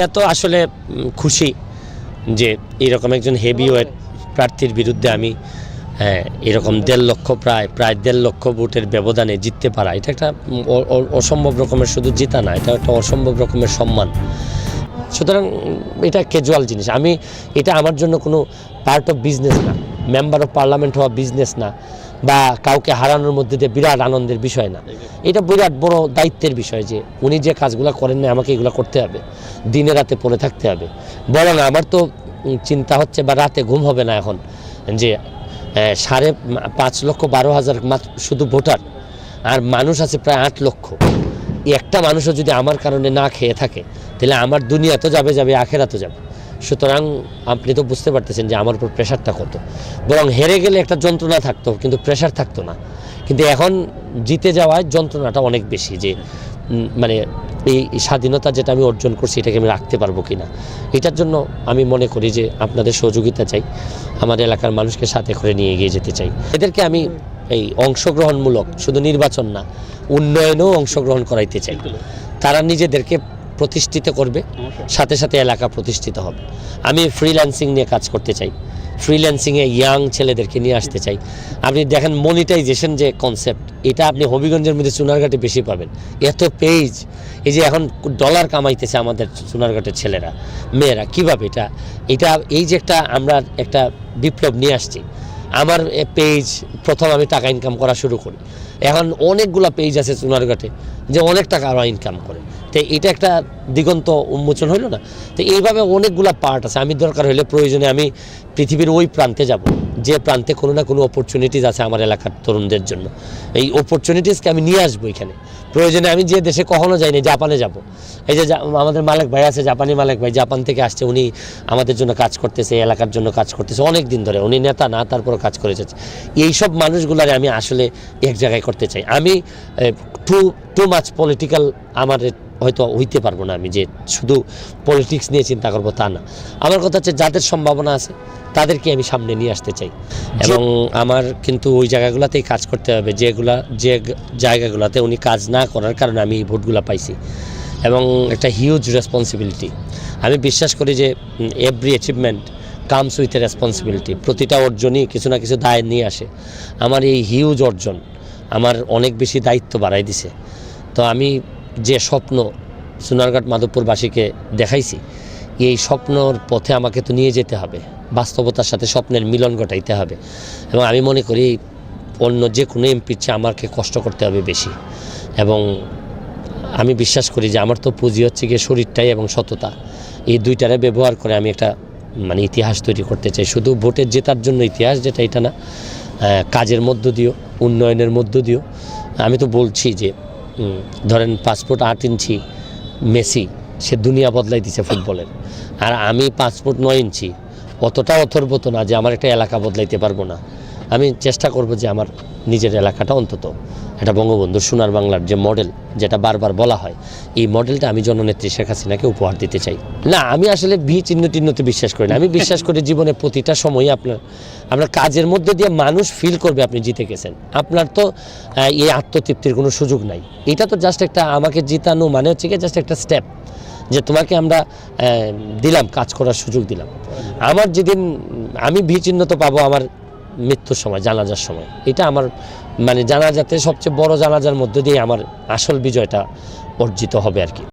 আমরা তো আসলে খুশি যে এরকম একজন হেভিওয়েট প্রার্থীর বিরুদ্ধে আমি এরকম প্রায় 1.5 লক্ষ ভোটের ব্যবধানে জিততে পারা, এটা একটা অসম্ভব রকমের শুধু জিতা না, এটা একটা অসম্ভব রকমের সম্মান। সুতরাং এটা ক্যাজুয়াল জিনিস। এটা আমার জন্য কোনো পার্ট অফ বিজনেস না, মেম্বার অফ পার্লামেন্ট হওয়া বিজনেস না, বা কাউকে হারানোর মধ্যে দিয়ে বিরাট আনন্দের বিষয় না। এটা বিরাট বড় দায়িত্বের বিষয় যে উনি যে কাজগুলো করেন না আমাকে এগুলো করতে হবে, দিনে রাতে পড়ে থাকতে হবে। বলো না, আমার তো চিন্তা হচ্ছে বা রাতে ঘুম হবে না এখন যে 5,12,000 মাত্র শুধু ভোটার, আর মানুষ আছে প্রায় 8 লক্ষ। একটা মানুষও যদি আমার কারণে না খেয়ে থাকে তাহলে আমার দুনিয়া তো যাবে, আখেরাতও যাবে। সুতরাং আপনি তো বুঝতে পারতেছেন যে আমার উপর প্রেশারটা কত। বরং হেরে গেলে একটা যন্ত্রণা থাকতো কিন্তু প্রেশার থাকতো না, কিন্তু এখন জিতে যাওয়ায় যন্ত্রণাটা অনেক বেশি, যে মানে এই স্বাধীনতা যেটা আমি অর্জন করছি এটাকে আমি রাখতে পারবো কিনা। এটার জন্য আমি মনে করি যে আপনাদের সহযোগিতা চাই, আমার এলাকার মানুষকে সাথে করে নিয়ে এগিয়ে যেতে চাই। এদেরকে আমি এই অংশগ্রহণমূলক, শুধু নির্বাচন না, উন্নয়নেও অংশগ্রহণ করাইতে চাই। তারা নিজেদেরকে প্রতিষ্ঠিত করবে, সাথে সাথে এলাকা প্রতিষ্ঠিত হবে। আমি ফ্রিল্যান্সিং নিয়ে কাজ করতে চাই, ফ্রিল্যান্সিংয়ে ইয়াং ছেলেদেরকে নিয়ে আসতে চাই। আপনি দেখেন মনিটাইজেশন যে কনসেপ্ট, এটা আপনি হবিগঞ্জের মধ্যে সোনারঘাটে বেশি পাবেন। এত পেজ, এই যে এখন ডলার কামাইতেছে আমাদের সোনারঘাটের ছেলেরা মেয়েরা, কীভাবে এটা এই যে আমরা একটা বিপ্লব নিয়ে আসছি। আমার পেজ প্রথম আমি টাকা ইনকাম করা শুরু করি, এখন অনেকগুলো পেজ আছে সোনারঘাটে যে অনেক টাকা আরও ইনকাম করে। তো এটা একটা দিগন্ত উন্মোচন হইল না? তো এইভাবে অনেকগুলো পার্ট আছে। আমি দরকার হলে প্রয়োজনে আমি পৃথিবীর ওই প্রান্তে যাব, যে প্রান্তে কোনো না কোনো অপরচুনিটিস আছে আমার এলাকার তরুণদের জন্য। এই অপরচুনিটিসকে আমি নিয়ে আসবো এখানে। প্রয়োজনে আমি যে দেশে কখনো যাইনি, জাপানে যাব। এই যে আমাদের মালিক ভাই আছে, জাপানি মালিক ভাই, জাপান থেকে আসছে, উনি আমাদের জন্য কাজ করতেছে, এলাকার জন্য কাজ করতেছে অনেক দিন ধরে। উনি নেতা না, তারপরও কাজ করে যাচ্ছে। এইসব মানুষগুলারে আমি আসলে এক জায়গায় করতে চাই। আমি টু মাচ পলিটিক্যাল আমার হয়তো হইতে পারবো না, আমি যে শুধু পলিটিক্স নিয়ে চিন্তা করবো তা না। আমার কথা হচ্ছে যাদের সম্ভাবনা আছে তাদেরকে আমি সামনে নিয়ে আসতে চাই, এবং আমার কিন্তু ওই জায়গাগুলোতেই কাজ করতে হবে যে জায়গাগুলোতে উনি কাজ না করার কারণে আমি এই ভোটগুলো পাইছি। এবং একটা হিউজ রেসপন্সিবিলিটি। আমি বিশ্বাস করি যে every achievement comes with a responsibility. প্রতিটা অর্জনই কিছু না কিছু দায় নিয়ে আসে। আমার এই হিউজ অর্জন আমার অনেক বেশি দায়িত্ব বাড়াই দিছে। তো আমি যে স্বপ্ন সোনারঘাট মাধবপুরবাসীকে দেখাইছি, এই স্বপ্নর পথে আমাকে তো নিয়ে যেতে হবে, বাস্তবতার সাথে স্বপ্নের মিলন ঘটাইতে হবে। এবং আমি মনে করি অন্য যে কোনো এমপির চেয়ে আমাকে কষ্ট করতে হবে বেশি। এবং আমি বিশ্বাস করি যে আমার তো পুঁজি হচ্ছে গিয়ে শরীরটাই এবং সততা, এই দুইটারে ব্যবহার করে আমি একটা ইতিহাস তৈরি করতে চাই। শুধু ভোটের জেতার জন্য ইতিহাস যেটা, এটা না, কাজের মধ্য দিয়েও, উন্নয়নের মধ্য দিয়েও। আমি তো বলছি যে ধরেন 5 ফুট 8 ইঞ্চি মেসি, সে দুনিয়া বদলাই দিছে ফুটবলের। আর আমি 5 ফুট 9 ইঞ্চি, অতটা অথর্বত না যে আমার একটা এলাকা বদলাইতে পারবো না। আমি চেষ্টা করব যে আমার নিজের এলাকাটা অন্তত এটা বঙ্গবন্ধুর সোনার বাংলার যে মডেল, যেটা বারবার বলা হয়, এই মডেলটা আমি জননেত্রী শেখ হাসিনাকে উপহার দিতে চাই। না, আমি আসলে চিহ্নতে বিশ্বাস করি না। আমি বিশ্বাস করি জীবনে প্রতিটা সময়ই আপনার কাজের মধ্যে দিয়ে মানুষ ফিল করবে আপনি জিতে গেছেন। আপনার তো এই আত্মতৃপ্তির কোনো সুযোগ নাই। এটা তো জাস্ট একটা, আমাকে জিতানো মানে হচ্ছে কি জাস্ট একটা স্টেপ, যে তোমাকে আমরা দিলাম, কাজ করার সুযোগ দিলাম। আমার যেদিন আমি চিহ্নিত পাবো আমার মৃত্যুর সময়, জানাজার সময়, এটা আমার জানাজাতে সবচেয়ে বড় জানাজার মধ্যে দিয়ে আমার আসল বিজয়টা অর্জিত হবে আর কি।